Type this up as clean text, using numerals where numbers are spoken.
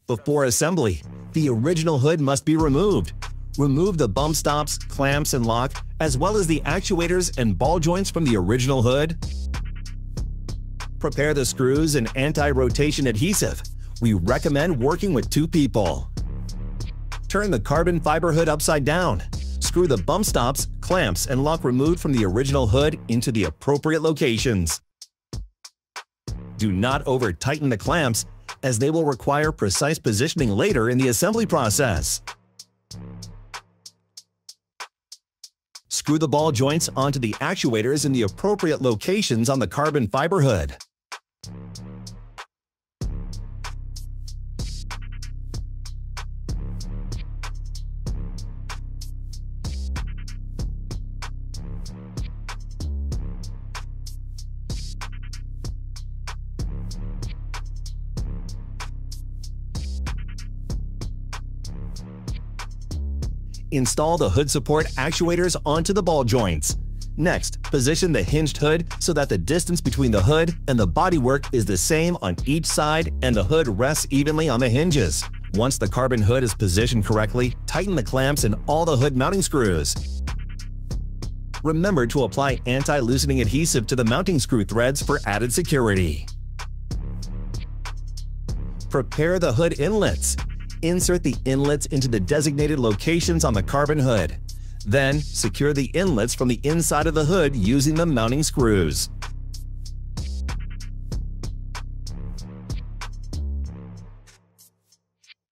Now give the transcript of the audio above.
Before assembly, the original hood must be removed. Remove the bump stops, clamps, and lock, as well as the actuators and ball joints from the original hood. Prepare the screws and anti-rotation adhesive. We recommend working with 2 people. Turn the carbon fiber hood upside down. Screw the bump stops, clamps, and lock removed from the original hood into the appropriate locations. Do not over-tighten the clamps, as they will require precise positioning later in the assembly process. Screw the ball joints onto the actuators in the appropriate locations on the carbon fiber hood. Install the hood support actuators onto the ball joints. Next, position the hinged hood so that the distance between the hood and the bodywork is the same on each side and the hood rests evenly on the hinges. Once the carbon hood is positioned correctly, tighten the clamps and all the hood mounting screws. Remember to apply anti-loosening adhesive to the mounting screw threads for added security. Prepare the hood inlets. Insert the inlets into the designated locations on the carbon hood. Then, secure the inlets from the inside of the hood using the mounting screws.